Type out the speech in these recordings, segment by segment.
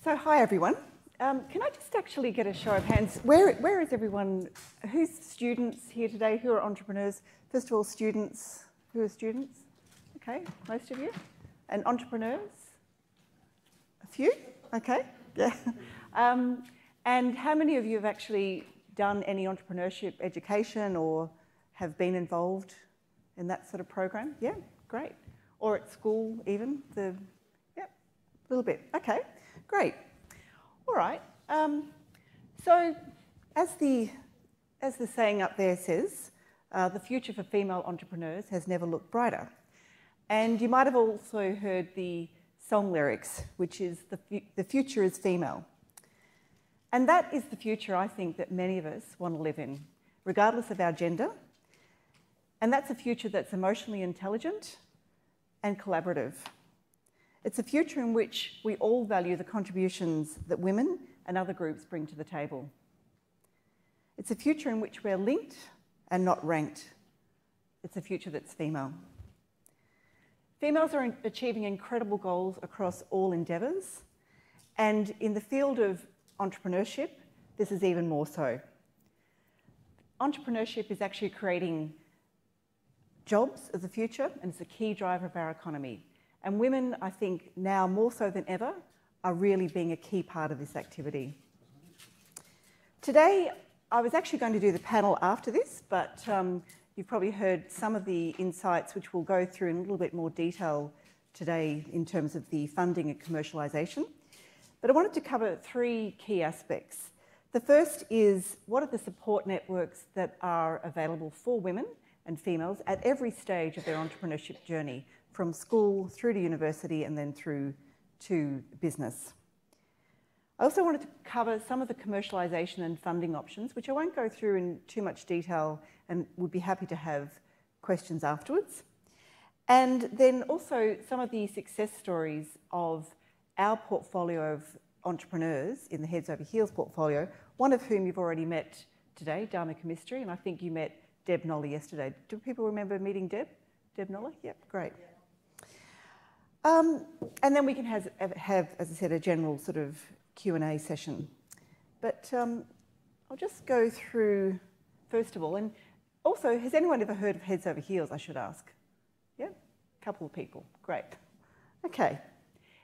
So hi everyone. Can I just actually get a show of hands? Where is everyone? Who's students here today? Who are entrepreneurs? First of all, students. Who are students? Okay, most of you. And entrepreneurs? A few? Okay, yeah. And how many of you have actually done any entrepreneurship education or have been involved in that sort of program? Yeah, great. Or at school even? Yeah, a little bit. Okay, great. All right. So as the saying up there says, the future for female entrepreneurs has never looked brighter. And you might have also heard the song lyrics, which is the future is female. And that is the future I think that many of us want to live in, regardless of our gender. And that's a future that's emotionally intelligent and collaborative. It's a future in which we all value the contributions that women and other groups bring to the table. It's a future in which we're linked and not ranked. It's a future that's female. Females are achieving incredible goals across all endeavours, and in the field of entrepreneurship, this is even more so. Entrepreneurship is actually creating jobs of the future, and it's a key driver of our economy. And women, I think, now more so than ever, are really being a key part of this activity. Today, I was actually going to do the panel after this, but you've probably heard some of the insights which we'll go through in a little bit more detail today in terms of the funding and commercialisation. But I wanted to cover three key aspects. The first is, what are the support networks that are available for women and females at every stage of their entrepreneurship journey, from school through to university and then through to business. I also wanted to cover some of the commercialisation and funding options, which I won't go through in too much detail and would be happy to have questions afterwards. And then also some of the success stories of our portfolio of entrepreneurs in the Heads Over Heels portfolio, one of whom you've already met today, Dharma Chemistry, and I think you met Deb Noller yesterday. Do people remember meeting Deb? Deb Noller? Yep, great. And then we can have, as I said, a general sort of Q&A session. But I'll just go through, first of all, and also, has anyone ever heard of Heads Over Heels, I should ask? Yeah? A couple of people, great. Okay.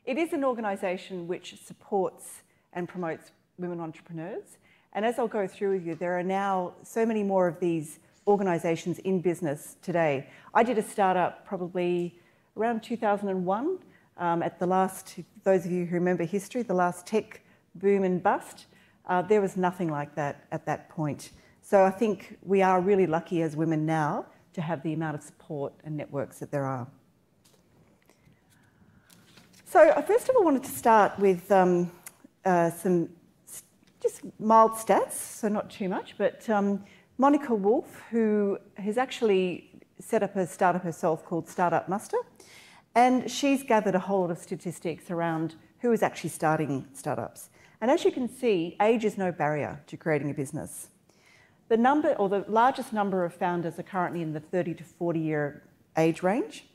It is an organisation which supports and promotes women entrepreneurs. And as I'll go through with you, there are now so many more of these organisations in business today. I did a startup probably around 2001 at the last, those of you who remember history, the last tech boom and bust. There was nothing like that at that point. So I think we are really lucky as women now to have the amount of support and networks that there are. So I first of all wanted to start with some just mild stats, so not too much, but Monica Wolf, who has actually set up a startup herself called Startup Muster, and she's gathered a whole lot of statistics around who is actually starting startups. And as you can see, age is no barrier to creating a business. The number, or the largest number of founders are currently in the 30 to 40 year age range,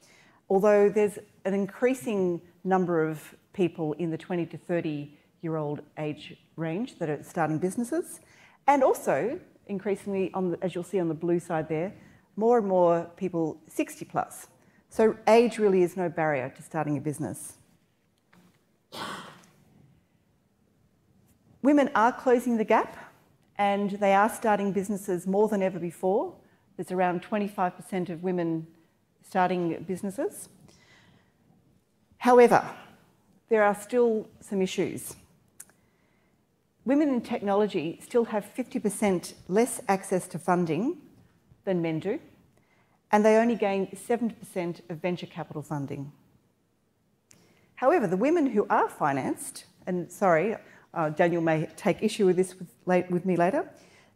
although there's an increasing number of people in the 20 to 30-year-old age range that are starting businesses, and also increasingly, as you'll see on the blue side there, more and more people 60 plus. So age really is no barrier to starting a business. Women are closing the gap, and they are starting businesses more than ever before. There's around 25% of women starting businesses. However, there are still some issues. Women in technology still have 50% less access to funding than men do, and they only gain 70% of venture capital funding. However, the women who are financed, and sorry, Daniel may take issue with this with me later,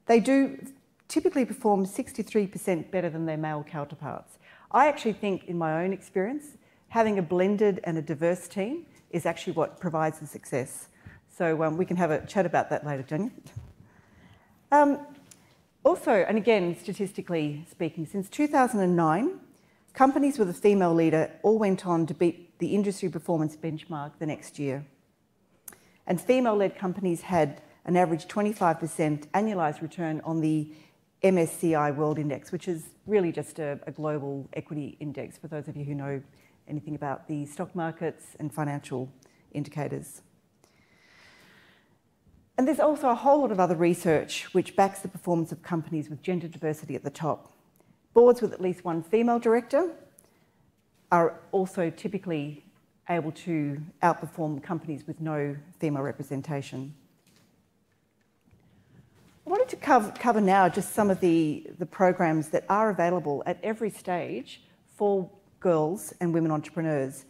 they do typically perform 63% better than their male counterparts. I actually think, in my own experience, having a blended and a diverse team is actually what provides the success. So we can have a chat about that later, Daniel. Also, and again, statistically speaking, since 2009, companies with a female leader all went on to beat the industry performance benchmark the next year. And female-led companies had an average 25% annualised return on the MSCI World Index, which is really just a global equity index for those of you who know anything about the stock markets and financial indicators. And there's also a whole lot of other research which backs the performance of companies with gender diversity at the top. Boards with at least one female director are also typically able to outperform companies with no female representation. I wanted to cover now just some of the programs that are available at every stage for girls and women entrepreneurs.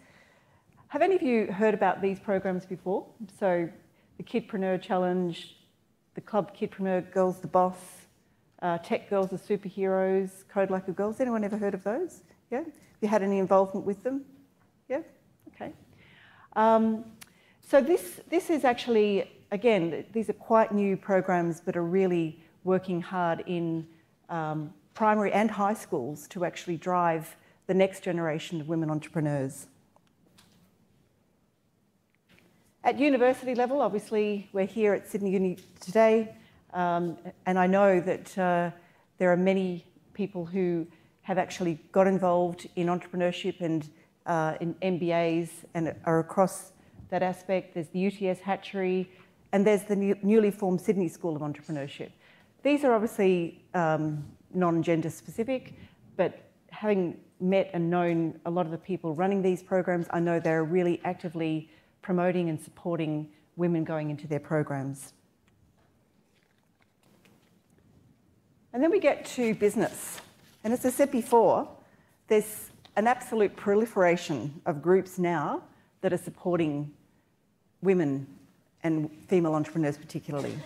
Have any of you heard about these programs before? So the Kidpreneur Challenge, the Club Kidpreneur Girls the Boss, Tech Girls are Superheroes, Code Like a Girls. Anyone ever heard of those? Yeah? Have you had any involvement with them? Yeah? Okay. So this is actually, again, these are quite new programs that are really working hard in primary and high schools to actually drive the next generation of women entrepreneurs. At university level, obviously, we're here at Sydney Uni today, and I know that there are many people who have actually got involved in entrepreneurship and in MBAs and are across that aspect. There's the UTS Hatchery, and there's the newly formed Sydney School of Entrepreneurship. These are obviously non-gender specific, but having met and known a lot of the people running these programs, I know they're really actively promoting and supporting women going into their programs. And then we get to business. And as I said before, there's an absolute proliferation of groups now that are supporting women and female entrepreneurs particularly.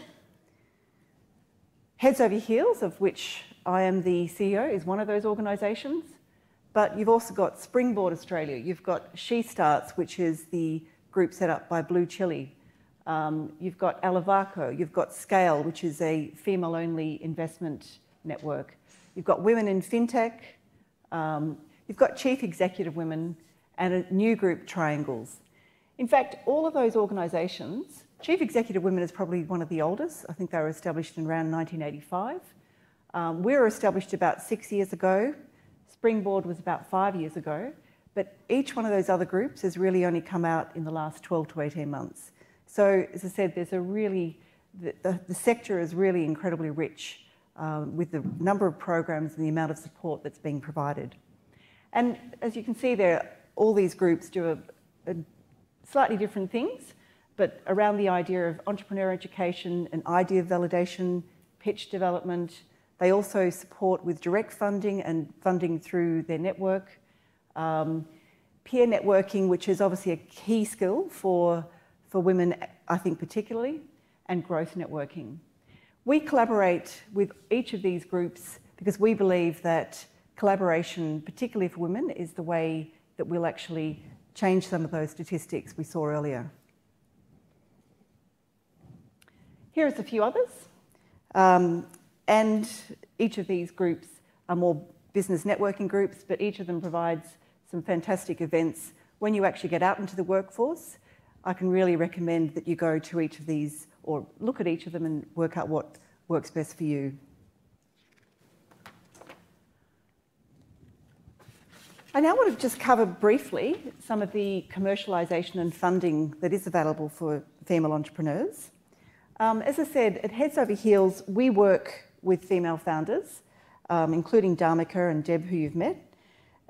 Heads Over Heels, of which I am the CEO, is one of those organisations. But you've also got Springboard Australia. You've got She Starts, which is the group set up by Blue Chili. You've got Alavaco. You've got Scale, which is a female-only investment network. You've got Women in FinTech. You've got Chief Executive Women and a new group, Triangles. In fact, all of those organisations, Chief Executive Women is probably one of the oldest. I think they were established in around 1985. We were established about 6 years ago. Springboard was about 5 years ago. But each one of those other groups has really only come out in the last 12 to 18 months. So, as I said, there's a really, the sector is really incredibly rich with the number of programs and the amount of support that's being provided. And as you can see there, all these groups do a slightly different things, but around the idea of entrepreneur education and idea validation, pitch development. They also support with direct funding and funding through their network. Peer networking, which is obviously a key skill for women, I think particularly, and growth networking. We collaborate with each of these groups because we believe that collaboration, particularly for women, is the way that we'll actually change some of those statistics we saw earlier. Here's a few others. And each of these groups are more business networking groups, but each of them provides some fantastic events. When you actually get out into the workforce, I can really recommend that you go to each of these or look at each of them and work out what works best for you. I now want to just cover briefly some of the commercialisation and funding that is available for female entrepreneurs. As I said, at Heads Over Heels, we work with female founders, including Dharmika and Deb, who you've met,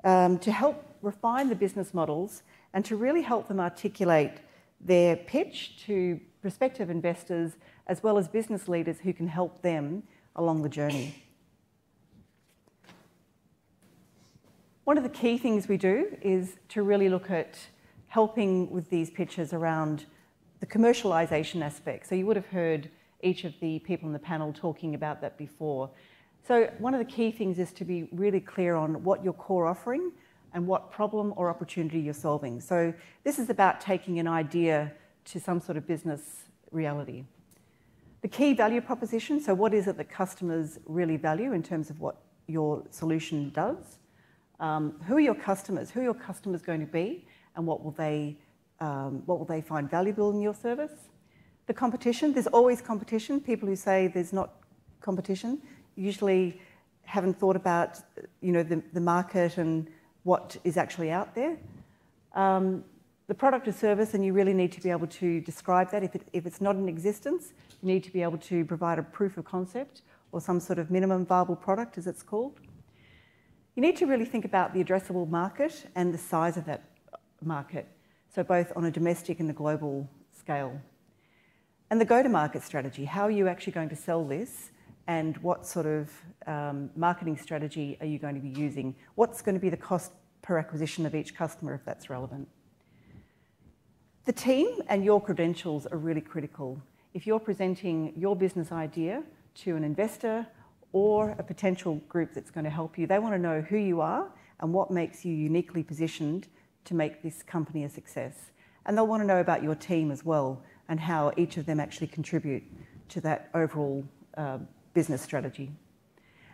to help refine the business models and to really help them articulate their pitch to prospective investors as well as business leaders who can help them along the journey. One of the key things we do is to really look at helping with these pitches around the commercialisation aspect. So you would have heard each of the people on the panel talking about that before. So one of the key things is to be really clear on what your core offering and what problem or opportunity you're solving. So this is about taking an idea to some sort of business reality. The key value proposition, so what is it that customers really value in terms of what your solution does? Who are your customers? Who are your customers going to be, and what will they find valuable in your service? The competition, there's always competition. People who say there's not competition usually haven't thought about, the market and what is actually out there. The product or service, and you really need to be able to describe that. If it's not in existence, you need to be able to provide a proof of concept or some sort of minimum viable product, as it's called. You need to really think about the addressable market and the size of that market, so both on a domestic and a global scale. And the go-to-market strategy, how are you actually going to sell this, and what sort of marketing strategy are you going to be using? What's going to be the cost per acquisition of each customer, if that's relevant? The team and your credentials are really critical. If you're presenting your business idea to an investor or a potential group that's going to help you, they want to know who you are and what makes you uniquely positioned to make this company a success. And they'll want to know about your team as well and how each of them actually contribute to that overall business strategy.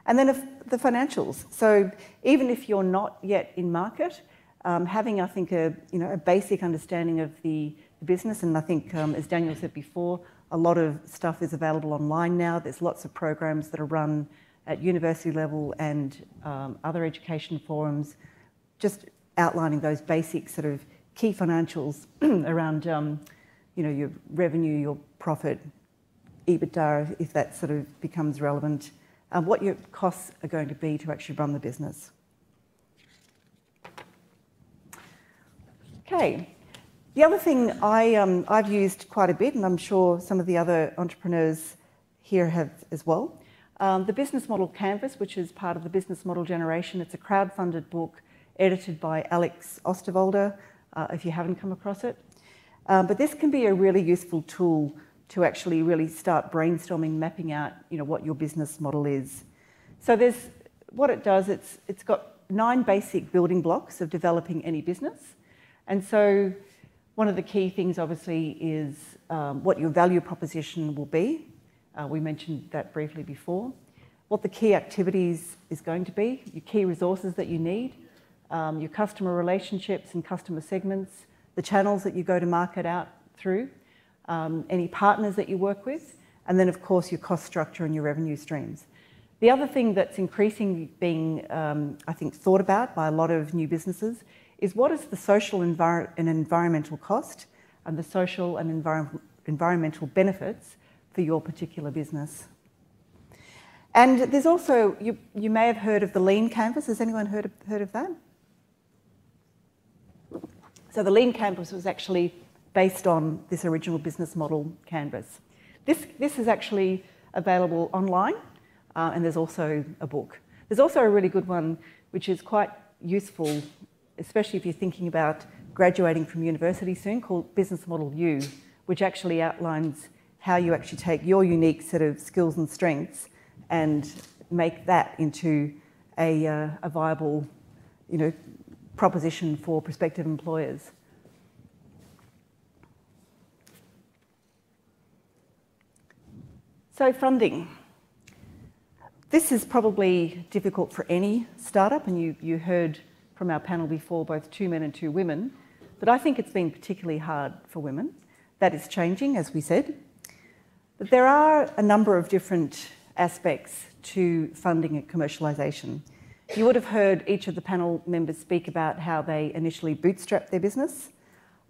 And then the financials. So even if you're not yet in market, having, I think, a basic understanding of the business, and I think, as Daniel said before, a lot of stuff is available online now. There's lots of programs that are run at university level and other education forums, just outlining those basic sort of key financials around, your revenue, your profit, EBITDA, if that sort of becomes relevant, what your costs are going to be to actually run the business. Okay. The other thing I've used quite a bit, and I'm sure some of the other entrepreneurs here have as well, the Business Model Canvas, which is part of the Business Model Generation. It's a crowd-funded book edited by Alex Osterwalder, if you haven't come across it. But this can be a really useful tool to actually really start brainstorming, mapping out, what your business model is. So what it does, it's got 9 basic building blocks of developing any business. And so one of the key things, obviously, is what your value proposition will be. We mentioned that briefly before. What the key activities is going to be, your key resources that you need, your customer relationships and customer segments, the channels that you go to market out through, any partners that you work with, and then, of course, your cost structure and your revenue streams. The other thing that's increasingly being, I think, thought about by a lot of new businesses is what is the social and environmental cost and the social and environmental benefits for your particular business. And there's also, you may have heard of the Lean Canvas. Has anyone heard of that? So the Lean Canvas was actually based on this original business model canvas. This is actually available online, and there's also a book. There's also a really good one which is quite useful, especially if you're thinking about graduating from university soon, called Business Model U, which actually outlines how you actually take your unique set of skills and strengths and make that into a viable, proposition for prospective employers. So funding. This is probably difficult for any startup, and you heard from our panel before, both 2 men and 2 women, but I think it's been particularly hard for women. That is changing, as we said. But there are a number of different aspects to funding and commercialisation. You would have heard each of the panel members speak about how they initially bootstrapped their business,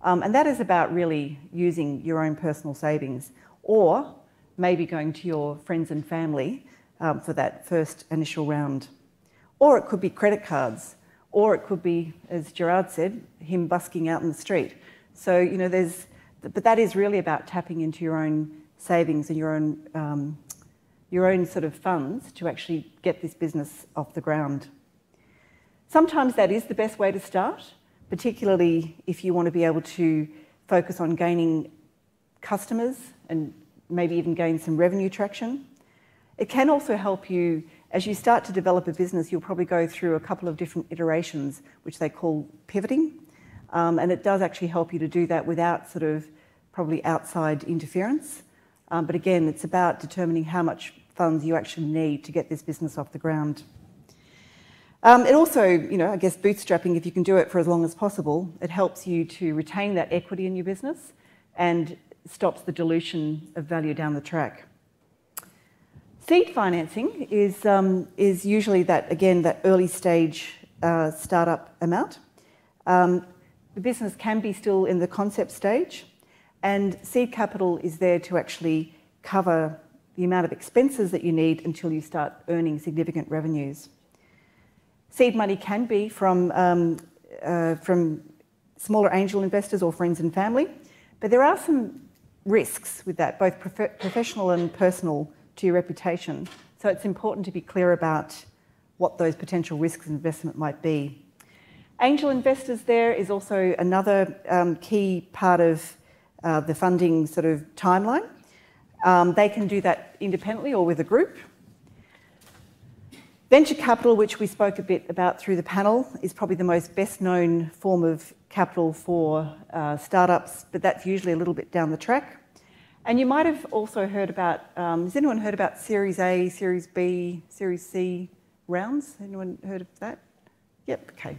and that is about really using your own personal savings, or maybe going to your friends and family for that first initial round. Or it could be credit cards, or it could be, as Gerard said, him busking out in the street. So, but that is really about tapping into your own savings and your own sort of funds to actually get this business off the ground. Sometimes that is the best way to start, particularly if you want to be able to focus on gaining customers and maybe even gain some revenue traction. It can also help you, as you start to develop a business, you'll probably go through a couple of different iterations, which they call pivoting. And it does actually help you to do that without sort of probably outside interference. But again, it's about determining how much funds you actually need to get this business off the ground. It also, I guess bootstrapping, if you can do it for as long as possible, it helps you to retain that equity in your business and stops the dilution of value down the track. Seed financing is usually that, again, that early stage startup amount. The business can be still in the concept stage, and seed capital is there to actually cover the amount of expenses that you need until you start earning significant revenues. Seed money can be from smaller angel investors or friends and family, but there are some risks with that, both professional and personal, to your reputation. So it's important to be clear about what those potential risks of investment might be. Angel investors there is also another key part of the funding sort of timeline. They can do that independently or with a group. Venture capital, which we spoke a bit about through the panel, is probably the most best known form of capital for startups, but that's usually a little bit down the track. And you might have also heard about, has anyone heard about Series A, Series B, Series C rounds? Anyone heard of that? Yep, okay.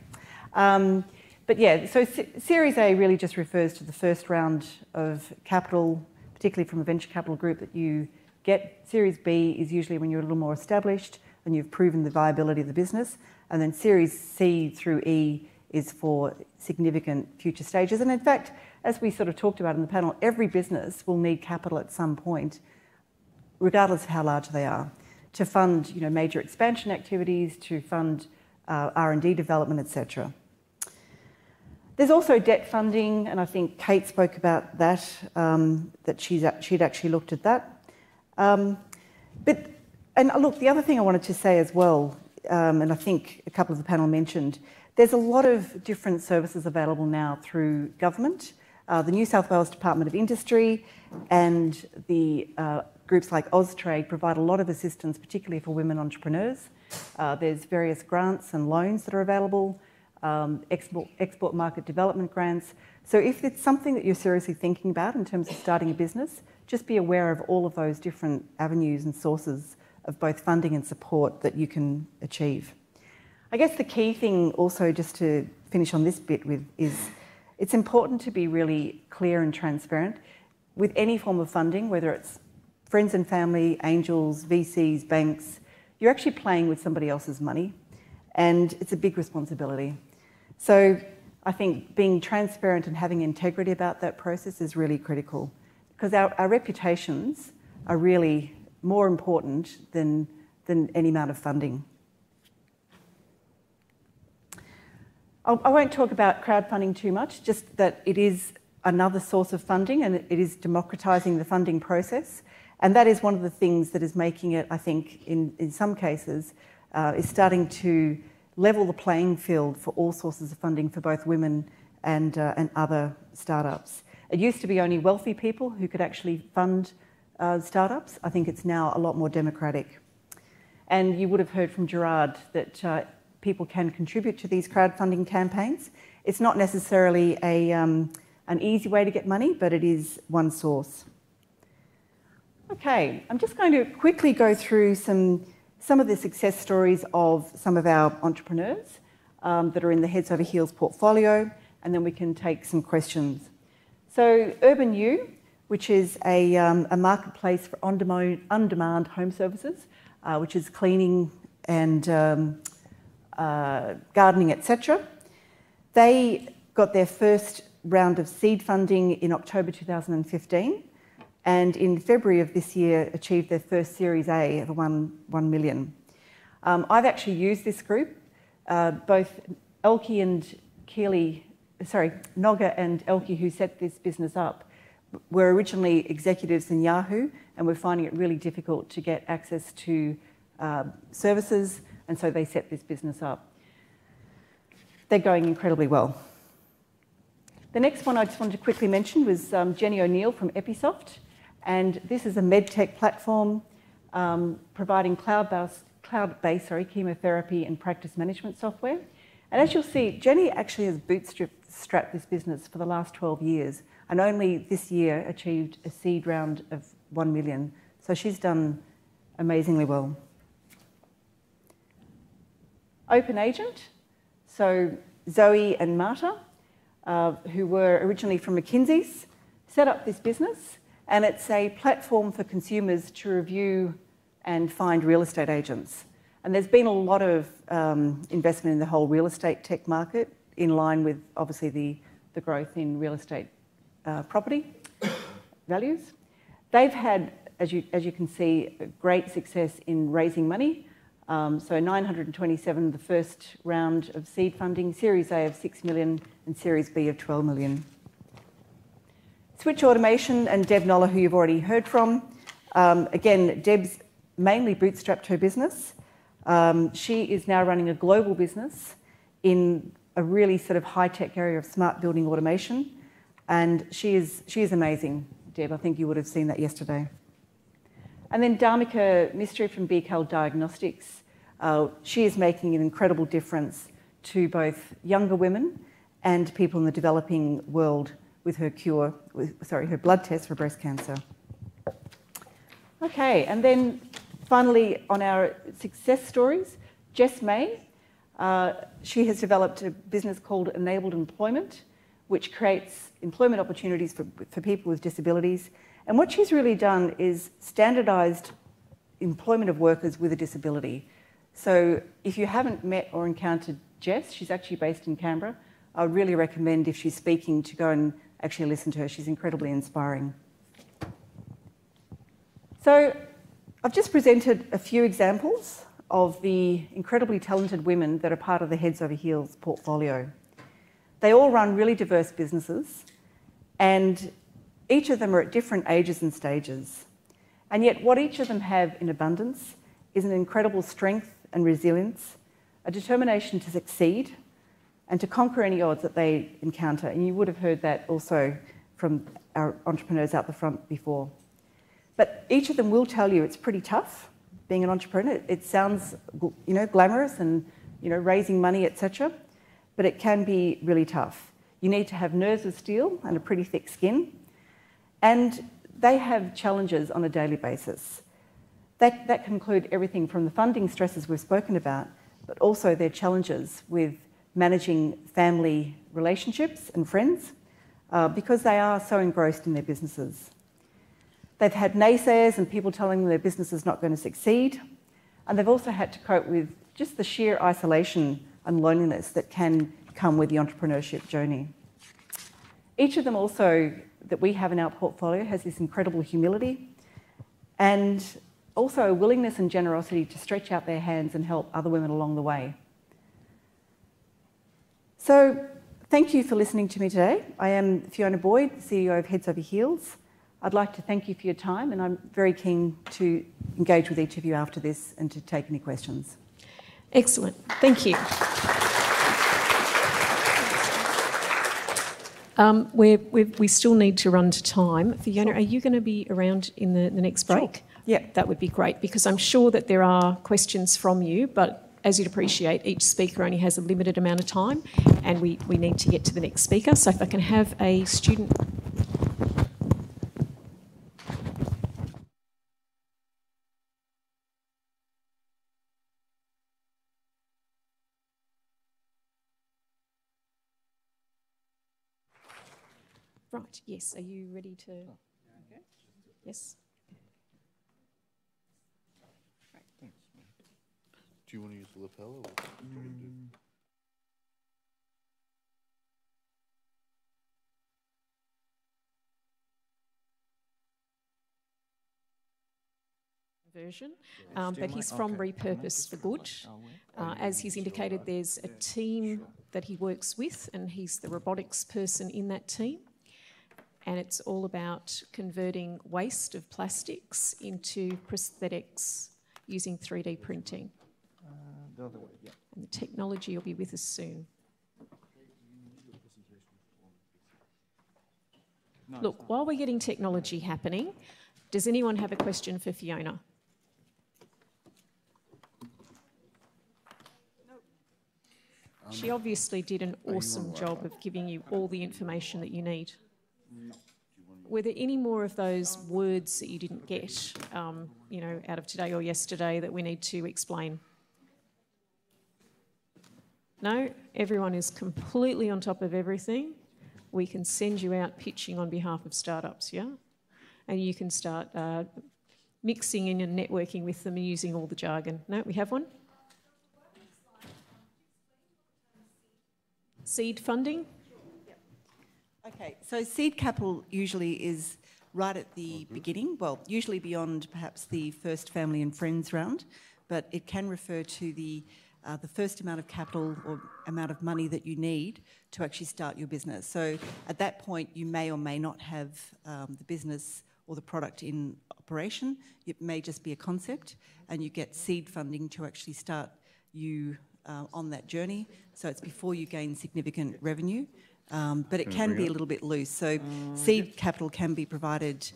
But yeah, so Series A really just refers to the first round of capital, particularly from a venture capital group that you get. Series B is usually when you're a little more established and you've proven the viability of the business. And then Series C through E is for significant future stages. And in fact, as we sort of talked about in the panel, every business will need capital at some point, regardless of how large they are, to fund, you know, major expansion activities, to fund R&D development, etc. There's also debt funding, and I think Kate spoke about that, that she'd actually looked at that. And look, the other thing I wanted to say as well, and I think a couple of the panel mentioned, there's a lot of different services available now through government. The New South Wales Department of Industry and the groups like Austrade provide a lot of assistance, particularly for women entrepreneurs. There's various grants and loans that are available, export market development grants. So if it's something that you're seriously thinking about in terms of starting a business, just be aware of all of those different avenues and sources of both funding and support that you can achieve. I guess the key thing also, just to finish on this bit with, is it's important to be really clear and transparent with any form of funding, whether it's friends and family, angels, VCs, banks. You're actually playing with somebody else's money, and it's a big responsibility. So I think being transparent and having integrity about that process is really critical, because our reputations are really more important than any amount of funding. I won't talk about crowdfunding too much, just that it is another source of funding and it is democratising the funding process. And that is one of the things that is making it, I think, in some cases, is starting to level the playing field for all sources of funding for both women and other startups. It used to be only wealthy people who could actually fund startups. I think it's now a lot more democratic. And you would have heard from Gerard that people can contribute to these crowdfunding campaigns. It's not necessarily an easy way to get money, but it is one source. Okay, I'm just going to quickly go through some of the success stories of some of our entrepreneurs that are in the Heads Over Heels portfolio, and then we can take some questions. So Urban U, which is a marketplace for on-demand home services, which is cleaning and gardening, etc. They got their first round of seed funding in October 2015, and in February of this year achieved their first Series A of 1 million. I've actually used this group. Both Elke and Nogga and Elke, who set this business up, were originally executives in Yahoo, and were finding it really difficult to get access to services, and so they set this business up. They're going incredibly well. The next one I just wanted to quickly mention was Jenny O'Neill from Episoft, and this is a medtech platform providing cloud-based chemotherapy and practice management software. And as you'll see, Jenny actually has bootstrapped this business for the last 12 years, and only this year achieved a seed round of 1 million. So she's done amazingly well. Open Agent, so Zoe and Marta, who were originally from McKinsey's, set up this business, and it's a platform for consumers to review and find real estate agents. And there's been a lot of investment in the whole real estate tech market in line with, obviously, the growth in real estate property values. They've had, as you can see, great success in raising money. So 927, the first round of seed funding, Series A of 6 million and Series B of 12 million. Switch Automation and Deb Noller, who you've already heard from. Again, Deb's mainly bootstrapped her business. She is now running a global business in a really sort of high-tech area of smart building automation. And she is amazing, Deb. I think you would have seen that yesterday. And then Dharmika Mistry from BCAL Diagnostics. She is making an incredible difference to both younger women and people in the developing world with her her blood test for breast cancer. Okay, and then finally on our success stories, Jess May. She has developed a business called Enabled Employment, which creates employment opportunities for people with disabilities. And what she's really done is standardised employment of workers with a disability. So if you haven't met or encountered Jess, she's actually based in Canberra. I would really recommend, if she's speaking, to go and actually listen to her. She's incredibly inspiring. So I've just presented a few examples of the incredibly talented women that are part of the Heads Over Heels portfolio. They all run really diverse businesses, and each of them are at different ages and stages. And yet what each of them have in abundance is an incredible strength and resilience, a determination to succeed and to conquer any odds that they encounter. And you would have heard that also from our entrepreneurs out the front before. But each of them will tell you it's pretty tough being an entrepreneur. It sounds, glamorous and, raising money, etc. But it can be really tough. You need to have nerves of steel and a pretty thick skin. And they have challenges on a daily basis. That can include everything from the funding stresses we've spoken about, but also their challenges with managing family relationships and friends because they are so engrossed in their businesses. They've had naysayers and people telling them their business is not going to succeed. And they've also had to cope with just the sheer isolation and loneliness that can come with the entrepreneurship journey. Each of them also that we have in our portfolio has this incredible humility and also a willingness and generosity to stretch out their hands and help other women along the way. So thank you for listening to me today. I am Fiona Boyd, CEO of Heads Over Heels. I'd like to thank you for your time, and I'm very keen to engage with each of you after this and to take any questions. Excellent. Thank you. We still need to run to time. Fiona, Sure. Are you going to be around in the next break? Sure. Yeah. That would be great, because I'm sure that there are questions from you, but as you'd appreciate, each speaker only has a limited amount of time, and we need to get to the next speaker. So if I can have a student... Right, yes. Are you ready to... Okay. Yes. Right. Thanks. Do you want to use the lapel or what do you want to do? Version, but he's from Repurpose for Good. As he's indicated, there's a team that he works with, and he's the robotics person in that team. And it's all about converting waste of plastics into prosthetics using 3D printing. The other way, yeah. And the technology will be with us soon. Look, while we're getting technology happening, does anyone have a question for Fiona? She obviously did an awesome job of giving you all the information that you need. Were there any more of those words that you didn't get, out of today or yesterday that we need to explain? No? Everyone is completely on top of everything. we can send you out pitching on behalf of startups, yeah? And you can start mixing in and networking with them and using all the jargon. No, we have one? Seed funding? Okay, so seed capital usually is right at the beginning, well, usually beyond perhaps the first family and friends round, but it can refer to the first amount of capital or amount of money that you need to actually start your business. So at that point, you may or may not have the business or the product in operation. It may just be a concept, and you get seed funding to actually start you on that journey. So it's before you gain significant revenue, but it can be a little bit loose. So seed capital can be provided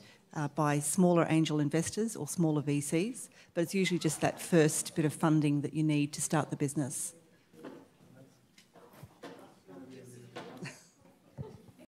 by smaller angel investors or smaller VCs, but it's usually just that first bit of funding that you need to start the business.